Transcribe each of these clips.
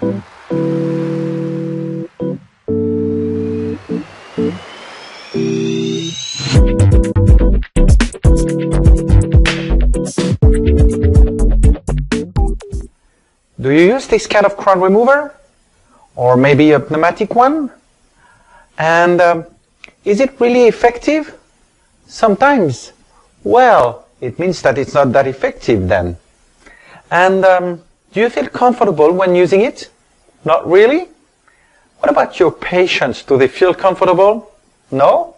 Do you use this kind of crown remover? Or maybe a pneumatic one? And is it really effective? Sometimes. Well, it means that it's not that effective then. And do you feel comfortable when using it? Not really? What about your patients? Do they feel comfortable? No?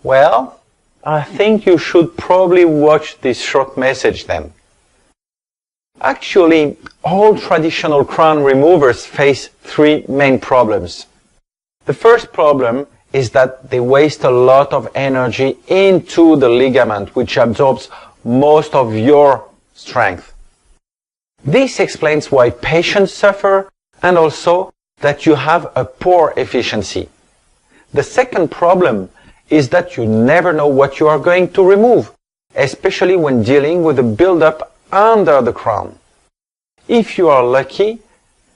Well, I think you should probably watch this short message then. Actually, all traditional crown removers face three main problems. The first problem is that they waste a lot of energy into the ligament, which absorbs most of your strength. This explains why patients suffer and also that you have a poor efficiency. The second problem is that you never know what you are going to remove, especially when dealing with a buildup under the crown. If you are lucky,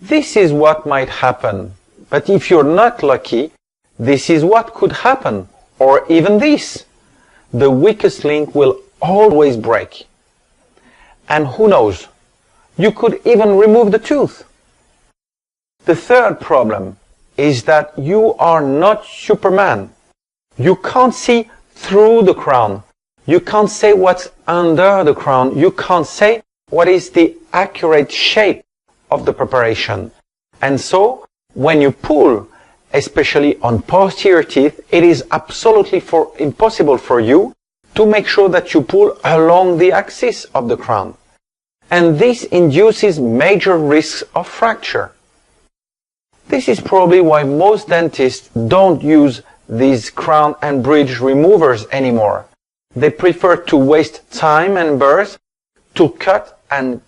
this is what might happen. But if you're not lucky, this is what could happen, or even this. The weakest link will always break. And who knows, you could even remove the tooth. The third problem is that you are not Superman. You can't see through the crown. You can't say what's under the crown. You can't say what is the accurate shape of the preparation. And so, when you pull, especially on posterior teeth, it is absolutely impossible for you to make sure that you pull along the axis of the crown. And this induces major risks of fracture. This is probably why most dentists don't use these crown and bridge removers anymore. They prefer to waste time and burrs to cut and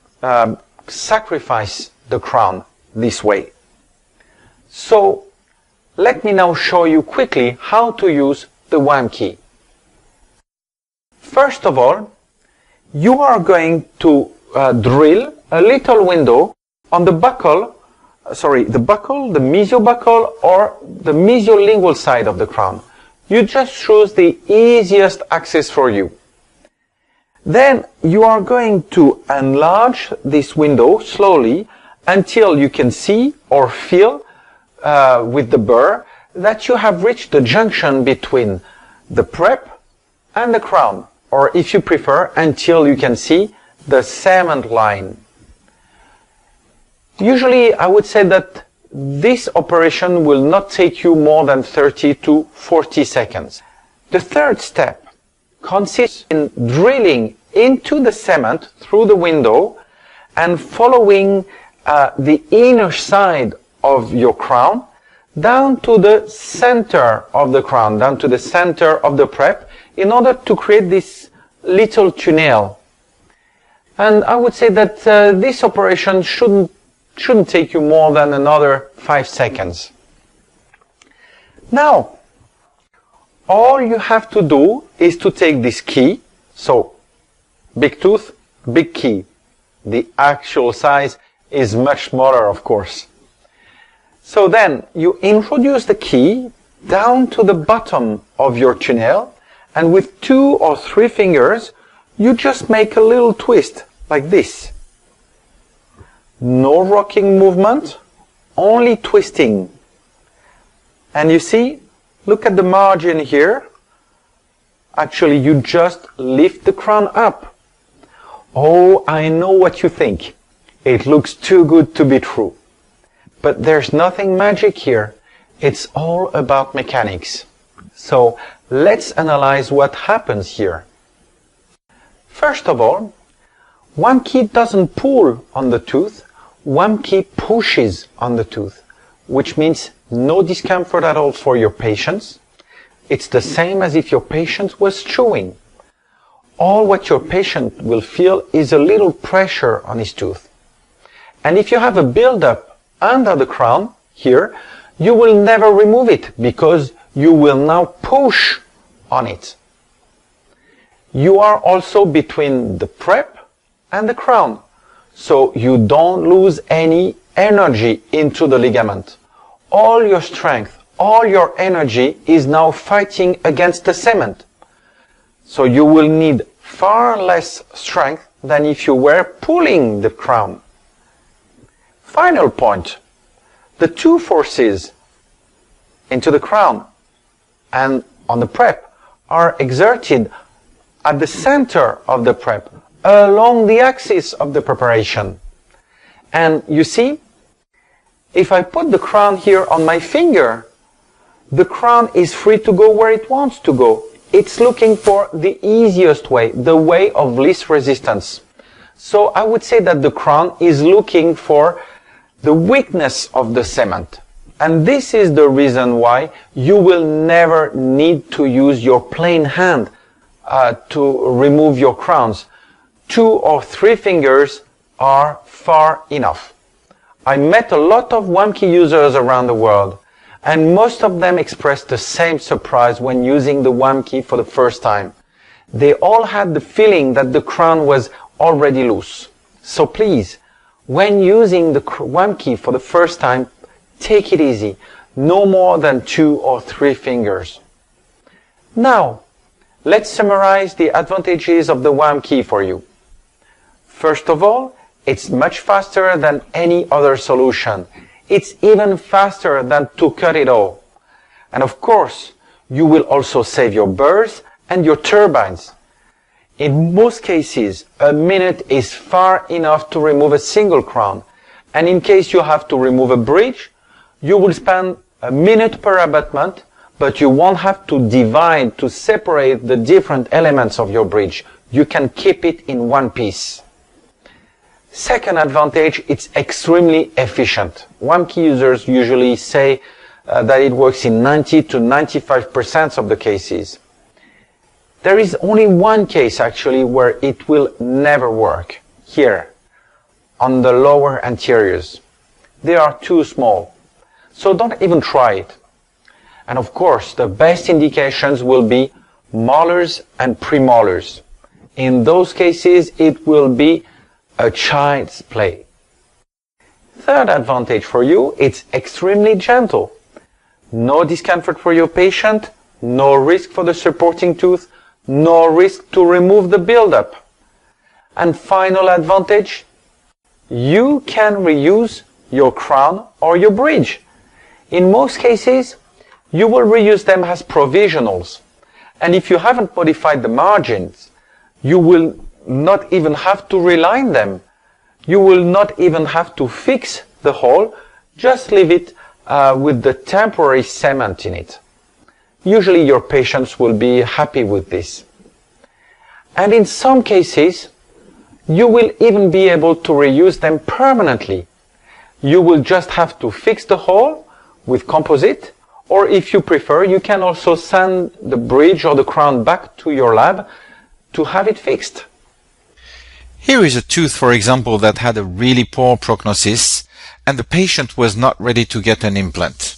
sacrifice the crown this way. So, let me now show you quickly how to use the WAM key. First of all, you are going to drill a little window on the buccal, the mesiobuccal or the mesiolingual side of the crown. You just choose the easiest access for you. Then you are going to enlarge this window slowly until you can see or feel with the burr that you have reached the junction between the prep and the crown, or if you prefer, until you can see the cement line. Usually I would say that this operation will not take you more than 30 to 40 seconds. The third step consists in drilling into the cement through the window and following the inner side of your crown down to the center of the crown, down to the center of the prep, in order to create this little tunnel. And I would say that this operation shouldn't take you more than another 5 seconds. Now, all you have to do is to take this key, so big tooth, big key. The actual size is much smaller, of course. So then you introduce the key down to the bottom of your tunnel, and with 2 or 3 fingers, you just make a little twist like this. No rocking movement, only twisting. And you see, look at the margin here. Actually, you just lift the crown up. Oh, I know what you think. It looks too good to be true. But there's nothing magic here. It's all about mechanics. So let's analyze what happens here. First of all, WAM key doesn't pull on the tooth. WAM key pushes on the tooth, which means no discomfort at all for your patients. It's the same as if your patient was chewing. All what your patient will feel is a little pressure on his tooth. And if you have a buildup under the crown here, you will never remove it because you will now push on it. You are also between the prep and the crown. so you don't lose any energy into the ligament. All your strength, all your energy is now fighting against the cement. So you will need far less strength than if you were pulling the crown. Final point. The two forces into the crown and on the prep are exerted at the center of the prep, along the axis of the preparation. And you see, if I put the crown here on my finger, the crown is free to go where it wants to go. It's looking for the easiest way, the way of least resistance. So I would say that the crown is looking for the weakness of the cement. And this is the reason why you will never need to use your plain hand to remove your crowns. 2 or 3 fingers are far enough. I met a lot of WAMKI users around the world, and most of them expressed the same surprise when using the WAMKI for the first time. They all had the feeling that the crown was already loose. So please, when using the WAMKI for the first time, take it easy. No more than 2 or 3 fingers. Now, let's summarize the advantages of the WAMKI for you. First of all, it's much faster than any other solution. It's even faster than to cut it all. And of course, you will also save your burrs and your turbines. In most cases, a minute is far enough to remove a single crown. And in case you have to remove a bridge, you will spend a minute per abutment, but you won't have to divide to separate the different elements of your bridge. You can keep it in one piece. Second advantage, it's extremely efficient. WAMKI users usually say that it works in 90 to 95% of the cases. There is only one case actually where it will never work. Here, on the lower anteriors. They are too small. So don't even try it. And of course, the best indications will be molars and premolars. In those cases, it will be a child's play. Third advantage for you, it's extremely gentle. No discomfort for your patient, no risk for the supporting tooth, no risk to remove the buildup. And final advantage, you can reuse your crown or your bridge. In most cases, you will reuse them as provisionals. And if you haven't modified the margins, you will not even have to reline them. You will not even have to fix the hole, just leave it with the temporary cement in it. Usually your patients will be happy with this. And in some cases, you will even be able to reuse them permanently. You will just have to fix the hole with composite, or if you prefer, you can also send the bridge or the crown back to your lab to have it fixed. Here is a tooth, for example, that had a really poor prognosis and the patient was not ready to get an implant.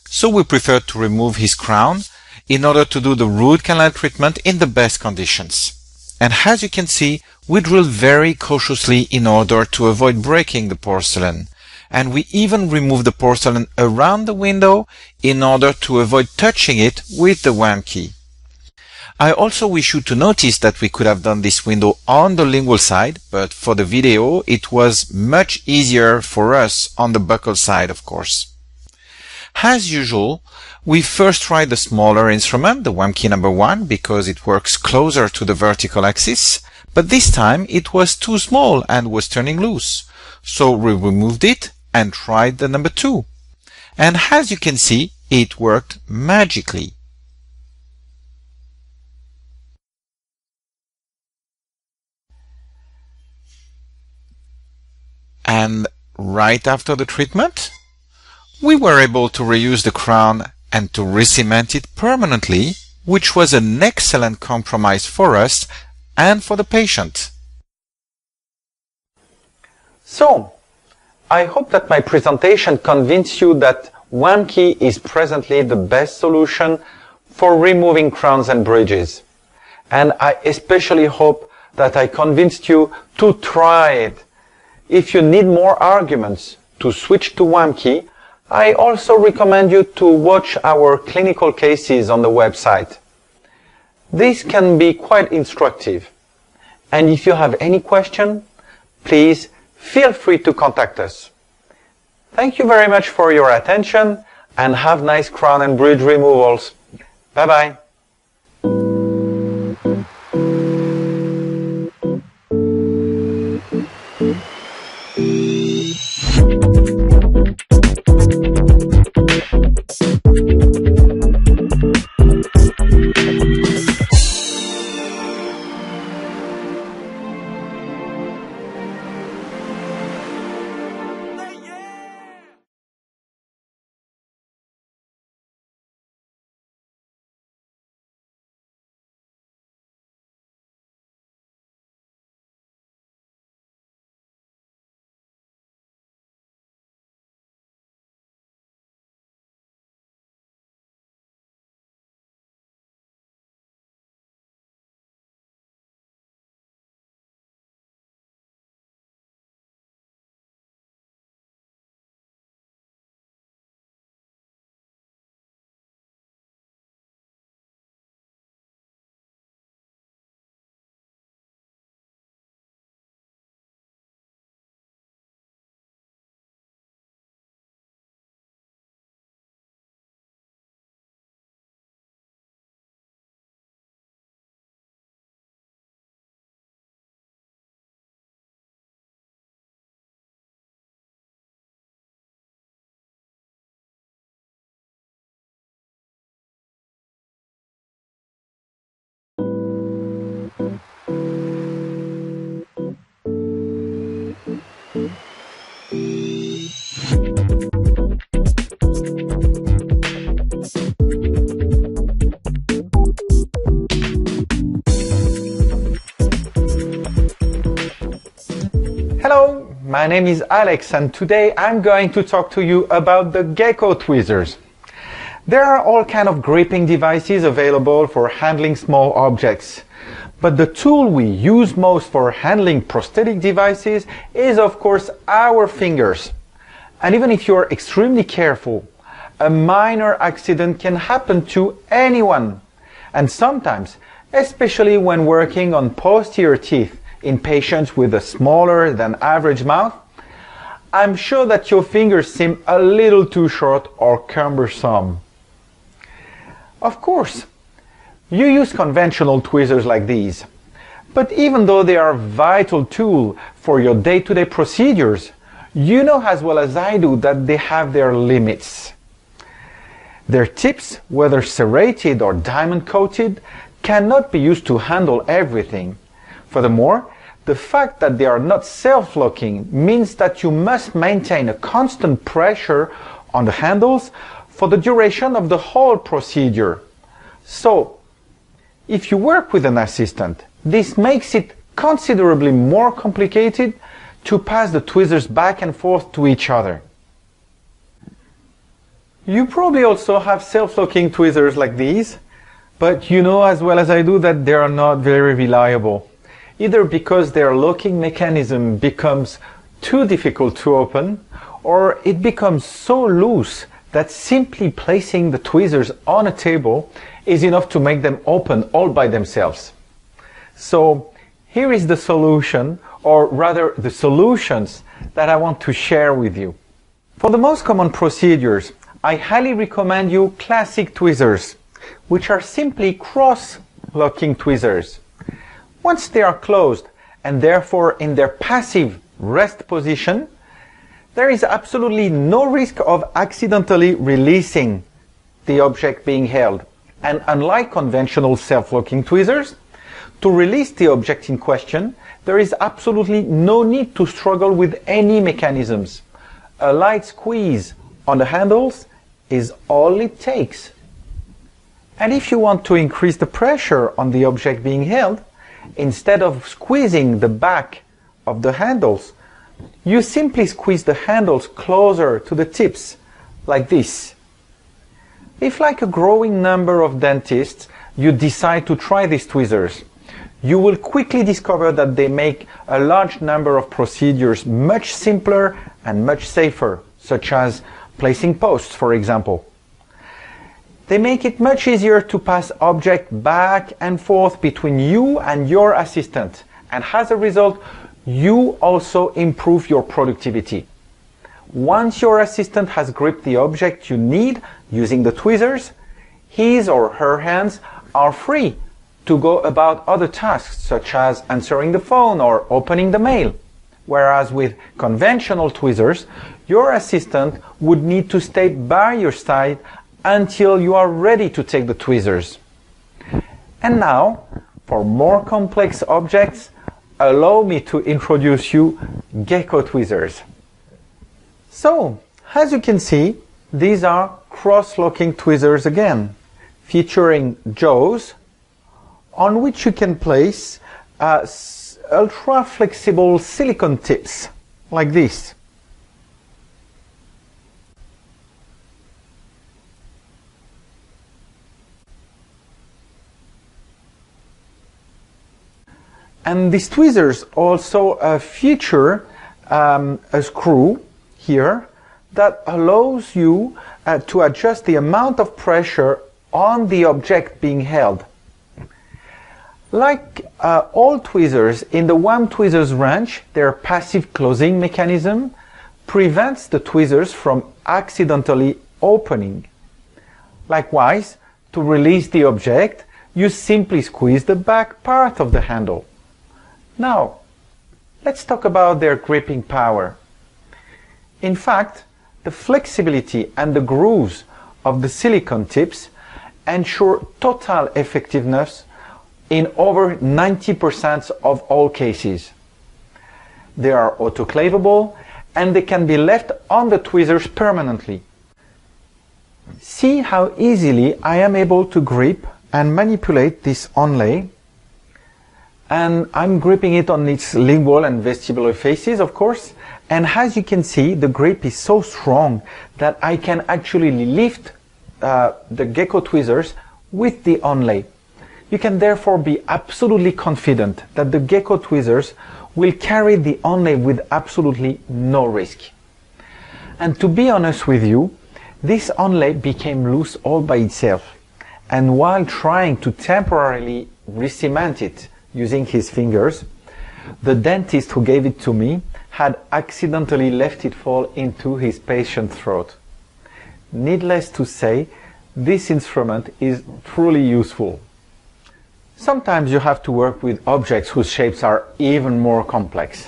So we preferred to remove his crown in order to do the root canal treatment in the best conditions. And as you can see, we drilled very cautiously in order to avoid breaking the porcelain. And we even removed the porcelain around the window in order to avoid touching it with the WAMKI. I also wish you to notice that we could have done this window on the lingual side, but for the video it was much easier for us on the buccal side, of course. As usual, we first tried the smaller instrument, the WAMKI number 1, because it works closer to the vertical axis, but this time it was too small and was turning loose. So we removed it and tried the number 2. And as you can see, it worked magically. And right after the treatment, we were able to reuse the crown and to re-cement it permanently, which was an excellent compromise for us and for the patient. So, I hope that my presentation convinced you that WAMKI is presently the best solution for removing crowns and bridges. And I especially hope that I convinced you to try it. If you need more arguments to switch to WAMKey, I also recommend you to watch our clinical cases on the website. This can be quite instructive. And if you have any question, please feel free to contact us. Thank you very much for your attention and have nice crown and bridge removals. Bye-bye. Hello, my name is Alex and today I'm going to talk to you about the Gecko tweezers. There are all kinds of gripping devices available for handling small objects, but the tool we use most for handling prosthetic devices is of course our fingers. And even if you're extremely careful, a minor accident can happen to anyone. And sometimes, especially when working on posterior teeth, in patients with a smaller than average mouth, I'm sure that your fingers seem a little too short or cumbersome. Of course, you use conventional tweezers like these, but even though they are a vital tool for your day-to-day procedures, you know as well as I do that they have their limits. Their tips, whether serrated or diamond-coated, cannot be used to handle everything. Furthermore, the fact that they are not self-locking means that you must maintain a constant pressure on the handles for the duration of the whole procedure. So, if you work with an assistant, this makes it considerably more complicated to pass the tweezers back and forth to each other. You probably also have self-locking tweezers like these, but you know as well as I do that they are not very reliable. Either because their locking mechanism becomes too difficult to open, or it becomes so loose that simply placing the tweezers on a table is enough to make them open all by themselves. So here is the solution, or rather the solutions that I want to share with you. For the most common procedures, I highly recommend you classic tweezers, which are simply cross-locking tweezers. Once they are closed and therefore in their passive rest position, there is absolutely no risk of accidentally releasing the object being held. And unlike conventional self-locking tweezers, to release the object in question, there is absolutely no need to struggle with any mechanisms. A light squeeze on the handles is all it takes. And if you want to increase the pressure on the object being held, instead of squeezing the back of the handles, you simply squeeze the handles closer to the tips, like this. If, like a growing number of dentists, you decide to try these tweezers, you will quickly discover that they make a large number of procedures much simpler and much safer, such as placing posts, for example. They make it much easier to pass objects back and forth between you and your assistant, and as a result, you also improve your productivity. Once your assistant has gripped the object you need using the tweezers, his or her hands are free to go about other tasks such as answering the phone or opening the mail. Whereas with conventional tweezers, your assistant would need to stay by your side until you are ready to take the tweezers. And now, for more complex objects, allow me to introduce you gecko tweezers. So, as you can see, these are cross-locking tweezers again, featuring jaws on which you can place ultra-flexible silicone tips, like this. And these tweezers also feature a screw here that allows you to adjust the amount of pressure on the object being held. Like all tweezers in the WAM tweezers range, their passive closing mechanism prevents the tweezers from accidentally opening. Likewise, to release the object, you simply squeeze the back part of the handle. Now, let's talk about their gripping power. In fact, the flexibility and the grooves of the silicone tips ensure total effectiveness in over 90% of all cases. They are autoclavable and they can be left on the tweezers permanently. See how easily I am able to grip and manipulate this onlay. And I'm gripping it on its lingual and vestibular faces, of course. And as you can see, the grip is so strong that I can actually lift the gecko tweezers with the onlay. You can therefore be absolutely confident that the gecko tweezers will carry the onlay with absolutely no risk. And to be honest with you, this onlay became loose all by itself. And while trying to temporarily re-cement it using his fingers, the dentist who gave it to me had accidentally left it fall into his patient's throat. Needless to say, this instrument is truly useful. Sometimes you have to work with objects whose shapes are even more complex.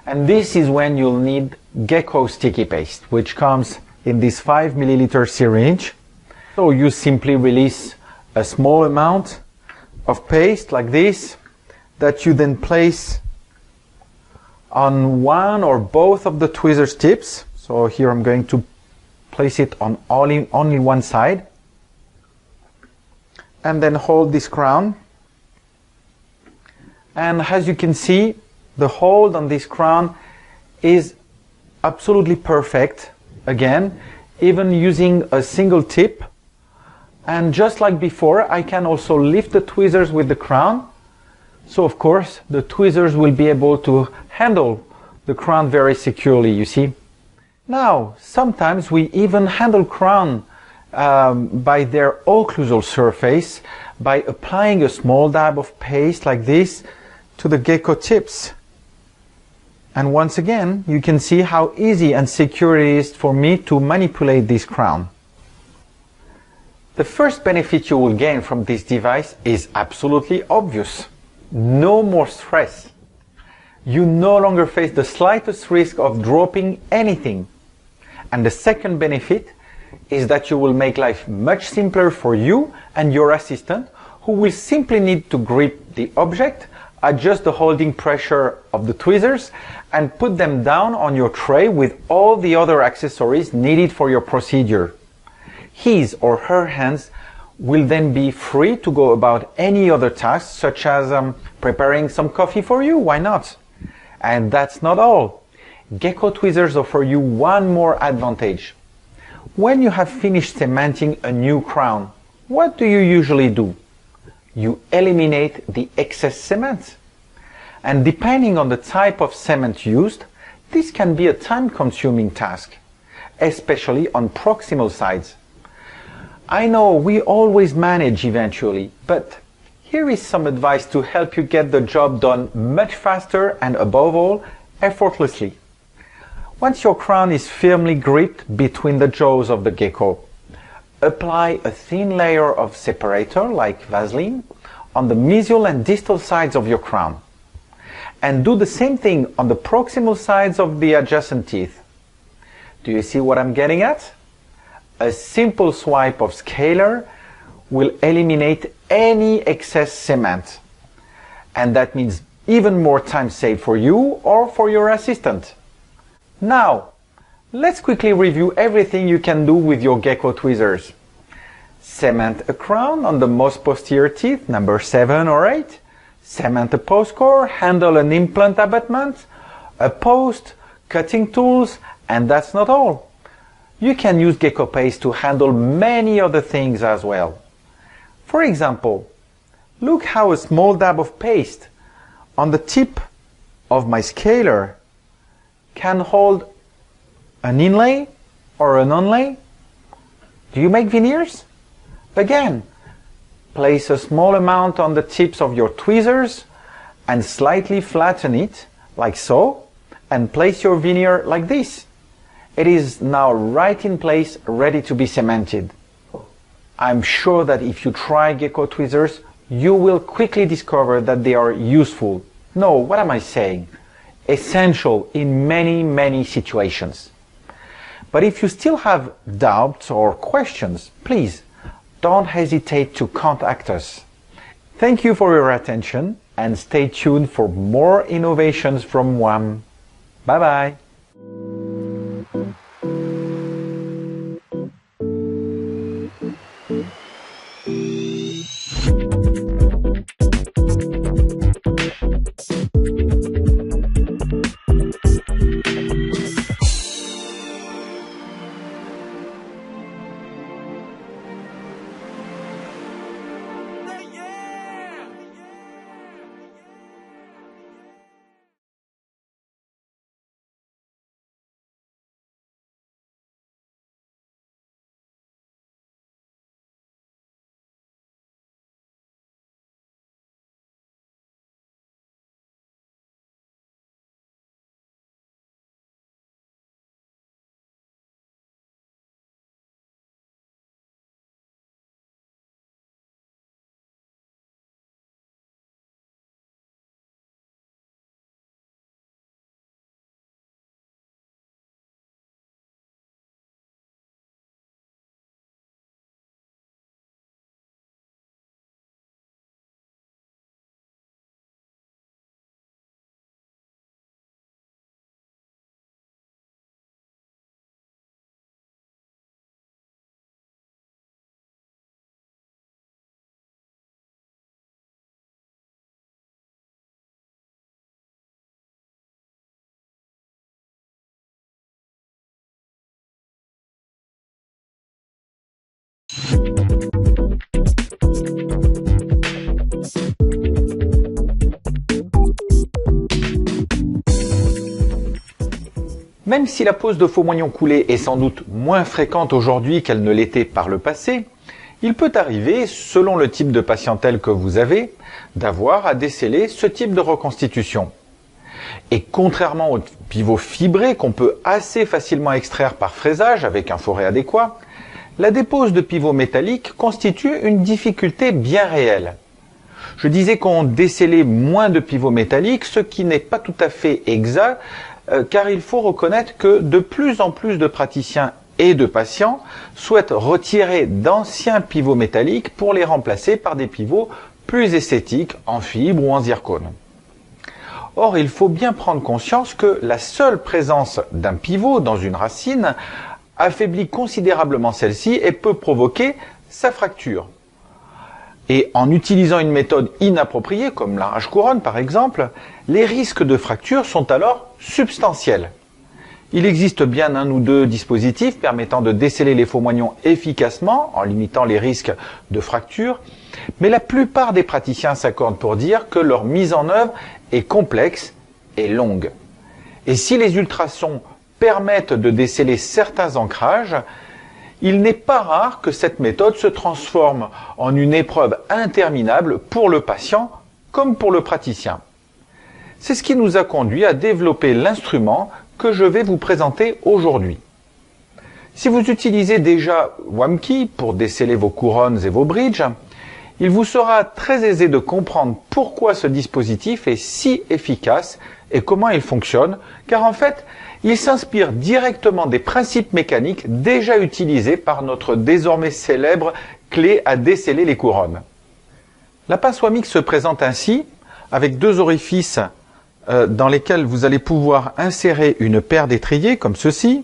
And this is when you'll need gecko sticky paste, which comes in this 5 milliliter syringe. So you simply release a small amount of paste like this that you then place on one or both of the tweezers tips. So here I'm going to place it on only one side. And then hold this crown. And as you can see, the hold on this crown is absolutely perfect. Again, even using a single tip. And just like before, I can also lift the tweezers with the crown. So of course, the tweezers will be able to handle the crown very securely, you see. Now, sometimes we even handle crown by their occlusal surface by applying a small dab of paste like this to the gecko tips. And once again, you can see how easy and secure it is for me to manipulate this crown. The first benefit you will gain from this device is absolutely obvious. No more stress. You no longer face the slightest risk of dropping anything. And the second benefit is that you will make life much simpler for you and your assistant, who will simply need to grip the object, adjust the holding pressure of the tweezers, and put them down on your tray with all the other accessories needed for your procedure. His or her hands will then be free to go about any other tasks, such as preparing some coffee for you, why not? And that's not all. Gecko tweezers offer you one more advantage. When you have finished cementing a new crown, what do you usually do? you eliminate the excess cement. And depending on the type of cement used, this can be a time-consuming task, especially on proximal sides. I know we always manage eventually, but here is some advice to help you get the job done much faster and above all, effortlessly. Once your crown is firmly gripped between the jaws of the gecko, apply a thin layer of separator, like Vaseline, on the mesial and distal sides of your crown. And do the same thing on the proximal sides of the adjacent teeth. Do you see what I'm getting at? A simple swipe of scaler will eliminate any excess cement. And that means even more time saved for you or for your assistant. Now, let's quickly review everything you can do with your gecko tweezers. Cement a crown on the most posterior teeth, number 7 or 8. Cement a post core, handle an implant abutment, a post, cutting tools, and that's not all. You can use gecko paste to handle many other things as well. For example, look how a small dab of paste on the tip of my scaler can hold an inlay or an onlay. Do you make veneers? Again, place a small amount on the tips of your tweezers and slightly flatten it, like so, and place your veneer like this. It is now right in place, ready to be cemented. I'm sure that if you try gecko tweezers, you will quickly discover that they are useful. No, what am I saying? Essential in many situations. But if you still have doubts or questions, please don't hesitate to contact us. Thank you for your attention and stay tuned for more innovations from WAM. Bye bye. Même si la pose de faux moignons coulés est sans doute moins fréquente aujourd'hui qu'elle ne l'était par le passé, il peut arriver, selon le type de patientèle que vous avez, d'avoir à déceler ce type de reconstitution. Et contrairement aux pivots fibrés qu'on peut assez facilement extraire par fraisage avec un forêt adéquat, la dépose de pivots métalliques constitue une difficulté bien réelle. Je disais qu'on décelait moins de pivots métalliques, ce qui n'est pas tout à fait exact, car il faut reconnaître que de plus en plus de praticiens et de patients souhaitent retirer d'anciens pivots métalliques pour les remplacer par des pivots plus esthétiques en fibre ou en zircone. Or, il faut bien prendre conscience que la seule présence d'un pivot dans une racine affaiblit considérablement celle-ci et peut provoquer sa fracture. Et en utilisant une méthode inappropriée, comme l'arrache-couronne par exemple, les risques de fracture sont alors substantiels. Il existe bien un ou deux dispositifs permettant de déceler les faux moignons efficacement en limitant les risques de fracture, Mais la plupart des praticiens s'accordent pour dire que leur mise en œuvre est complexe et longue. Et si les ultrasons permettent de déceler certains ancrages, il n'est pas rare que cette méthode se transforme en une épreuve interminable pour le patient comme pour le praticien. C'est ce qui nous a conduit à développer l'instrument que je vais vous présenter aujourd'hui. Si vous utilisez déjà WAMKI pour déceler vos couronnes et vos bridges, il vous sera très aisé de comprendre pourquoi ce dispositif est si efficace et comment il fonctionne, car en fait, il s'inspire directement des principes mécaniques déjà utilisés par notre désormais célèbre clé à déceler les couronnes. La pince WAMIX se présente ainsi, avec deux orifices dans lesquels vous allez pouvoir insérer une paire d'étriers comme ceci.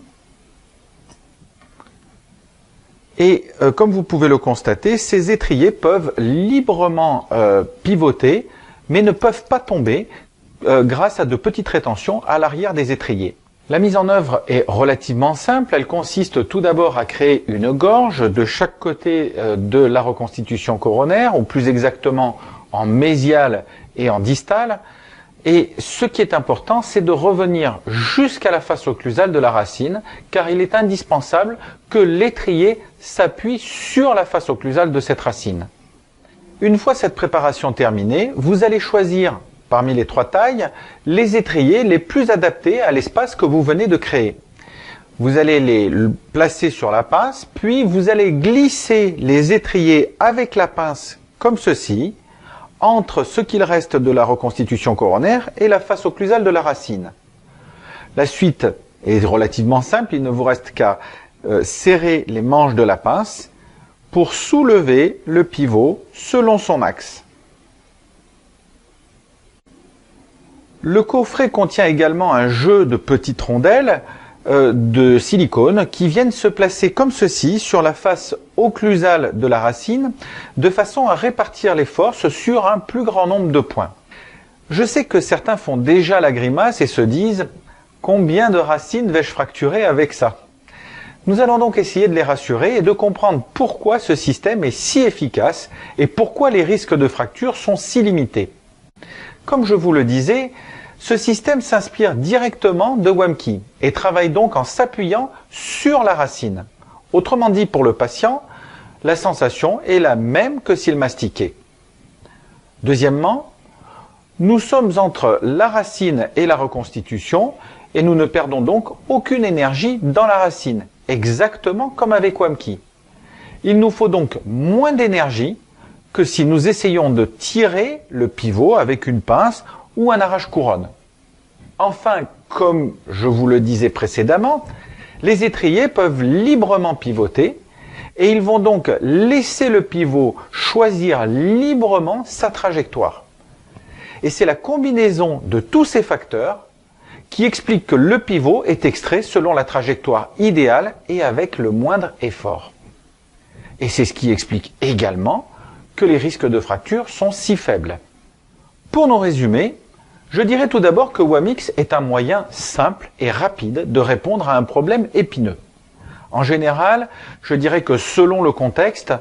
Et comme vous pouvez le constater, ces étriers peuvent librement pivoter, mais ne peuvent pas tomber grâce à de petites rétentions à l'arrière des étriers. La mise en œuvre est relativement simple. Elle consiste tout d'abord à créer une gorge de chaque côté de la reconstitution coronaire, ou plus exactement en mésiale et en distale. Et ce qui est important, c'est de revenir jusqu'à la face occlusale de la racine, car il est indispensable que l'étrier s'appuie sur la face occlusale de cette racine. Une fois cette préparation terminée, vous allez choisir parmi les trois tailles les étriers les plus adaptés à l'espace que vous venez de créer. Vous allez les placer sur la pince, puis vous allez glisser les étriers avec la pince comme ceci, entre ce qu'il reste de la reconstitution coronaire et la face occlusale de la racine. La suite est relativement simple, il ne vous reste qu'à serrer les manches de la pince pour soulever le pivot selon son axe. Le coffret contient également un jeu de petites rondelles de silicone qui viennent se placer comme ceci sur la face occlusale de la racine de façon à répartir les forces sur un plus grand nombre de points. Je sais que certains font déjà la grimace et se disent « Combien de racines vais-je fracturer avec ça ?» Nous allons donc essayer de les rassurer et de comprendre pourquoi ce système est si efficace et pourquoi les risques de fracture sont si limités. Comme je vous le disais, ce système s'inspire directement de WAMKI et travaille donc en s'appuyant sur la racine. Autrement dit, pour le patient, la sensation est la même que s'il mastiquait. Deuxièmement, nous sommes entre la racine et la reconstitution et nous ne perdons donc aucune énergie dans la racine, exactement comme avec WAMKI. Il nous faut donc moins d'énergie que si nous essayons de tirer le pivot avec une pince ou un arrache-couronne. Enfin, comme je vous le disais précédemment, les étriers peuvent librement pivoter et ils vont donc laisser le pivot choisir librement sa trajectoire. Et c'est la combinaison de tous ces facteurs qui explique que le pivot est extrait selon la trajectoire idéale et avec le moindre effort. Et c'est ce qui explique également que les risques de fracture sont si faibles. Pour nous résumer, je dirais tout d'abord que WAMIX est un moyen simple et rapide de répondre à un problème épineux. En général, je dirais que selon le contexte,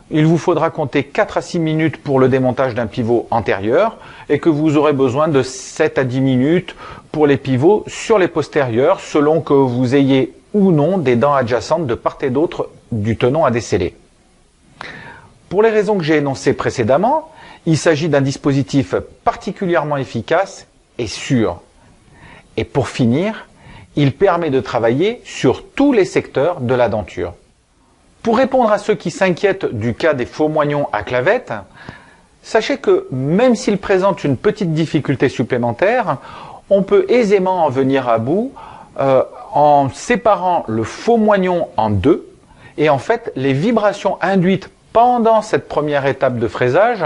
il vous faudra compter 4 à 6 minutes pour le démontage d'un pivot antérieur et que vous aurez besoin de 7 à 10 minutes pour les pivots sur les postérieurs selon que vous ayez ou non des dents adjacentes de part et d'autre du tenon à déceler. Pour les raisons que j'ai énoncées précédemment, il s'agit d'un dispositif particulièrement efficace et sûr. Et pour finir, il permet de travailler sur tous les secteurs de la denture. Pour répondre à ceux qui s'inquiètent du cas des faux moignons à clavette, sachez que même s'ils présentent une petite difficulté supplémentaire, on peut aisément en venir à bout en séparant le faux moignon en deux. Et en fait, les vibrations induites pendant cette première étape de fraisage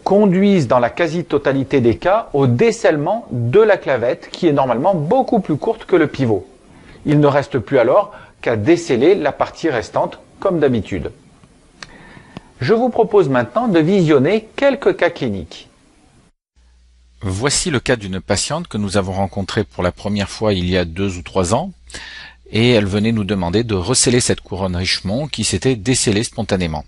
conduisent dans la quasi-totalité des cas au décèlement de la clavette qui est normalement beaucoup plus courte que le pivot. Il ne reste plus alors qu'à déceler la partie restante comme d'habitude. Je vous propose maintenant de visionner quelques cas cliniques. Voici le cas d'une patiente que nous avons rencontrée pour la première fois il y a 2 ou 3 ans et elle venait nous demander de resceller cette couronne Richemont qui s'était décellée spontanément.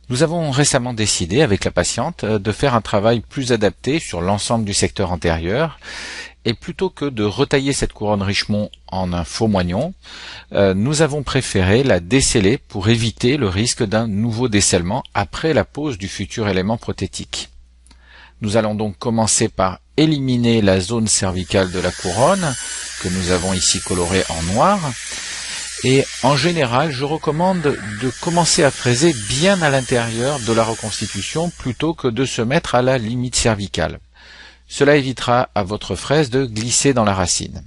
Nous avons récemment décidé avec la patiente de faire un travail plus adapté sur l'ensemble du secteur antérieur, et plutôt que de retailler cette couronne Richemont en un faux moignon, nous avons préféré la déceler pour éviter le risque d'un nouveau décèlement après la pose du futur élément prothétique. Nous allons donc commencer par éliminer la zone cervicale de la couronne, que nous avons ici colorée en noir. Et en général, je recommande de commencer à fraiser bien à l'intérieur de la reconstitution plutôt que de se mettre à la limite cervicale. Cela évitera à votre fraise de glisser dans la racine.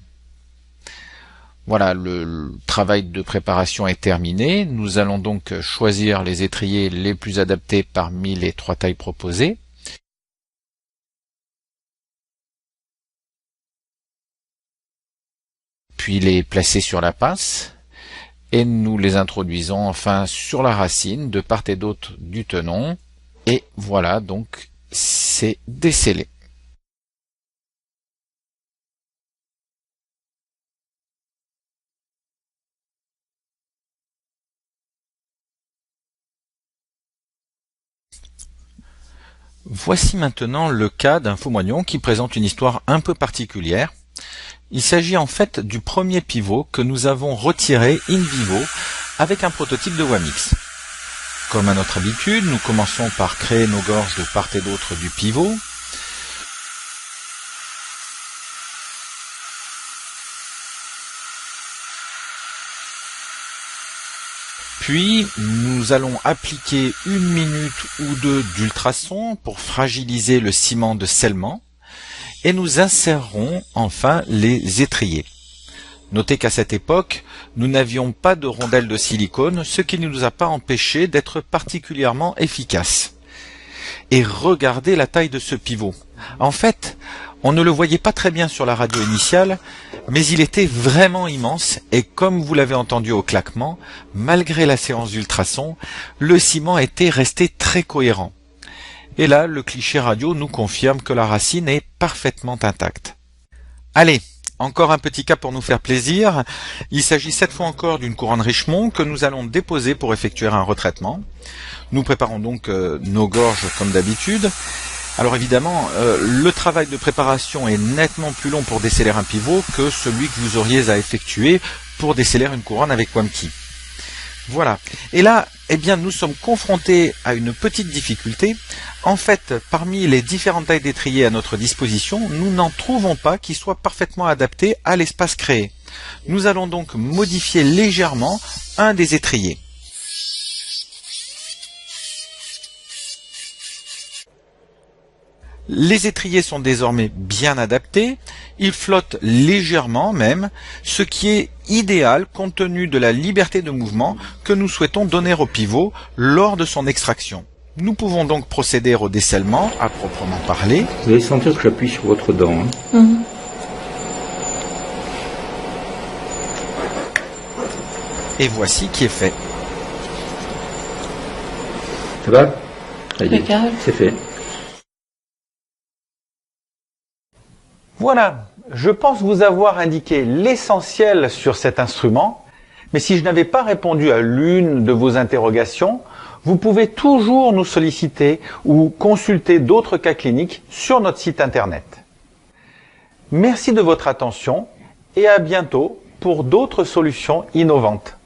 Voilà, le travail de préparation est terminé. Nous allons donc choisir les étriers les plus adaptés parmi les 3 tailles proposées. Puis les placer sur la pince. Et nous les introduisons enfin sur la racine de part et d'autre du tenon. Et voilà, donc c'est décellé. Voici maintenant le cas d'un faux moignon qui présente une histoire un peu particulière. Il s'agit en fait du premier pivot que nous avons retiré in vivo avec un prototype de Wamix. Comme à notre habitude, nous commençons par créer nos gorges de part et d'autre du pivot. Puis, nous allons appliquer 1 minute ou 2 d'ultrasons pour fragiliser le ciment de scellement. Et nous insérerons enfin les étriers. Notez qu'à cette époque, nous n'avions pas de rondelles de silicone, ce qui ne nous a pas empêché d'être particulièrement efficaces. Et regardez la taille de ce pivot. En fait, on ne le voyait pas très bien sur la radio initiale, mais il était vraiment immense et comme vous l'avez entendu au claquement, malgré la séance d'ultrasons, le ciment était resté très cohérent. Et là, le cliché radio nous confirme que la racine est parfaitement intacte. Allez, encore un petit cas pour nous faire plaisir. Il s'agit cette fois encore d'une couronne Richemont que nous allons déposer pour effectuer un retraitement. Nous préparons donc nos gorges comme d'habitude. Alors évidemment, le travail de préparation est nettement plus long pour déceler un pivot que celui que vous auriez à effectuer pour déceler une couronne avec Wamki. Voilà. Et là, eh bien, nous sommes confrontés à une petite difficulté. En fait, parmi les différentes tailles d'étriers à notre disposition, nous n'en trouvons pas qui soient parfaitement adaptés à l'espace créé. Nous allons donc modifier légèrement un des étriers. Les étriers sont désormais bien adaptés, ils flottent légèrement même, ce qui est idéal compte tenu de la liberté de mouvement que nous souhaitons donner au pivot lors de son extraction. Nous pouvons donc procéder au décèlement à proprement parler. Vous allez sentir que j'appuie sur votre dent. Et voici qui est fait. Ça va? C'est fait. Voilà, je pense vous avoir indiqué l'essentiel sur cet instrument, mais si je n'avais pas répondu à l'une de vos interrogations, vous pouvez toujours nous solliciter ou consulter d'autres cas cliniques sur notre site internet. Merci de votre attention et à bientôt pour d'autres solutions innovantes.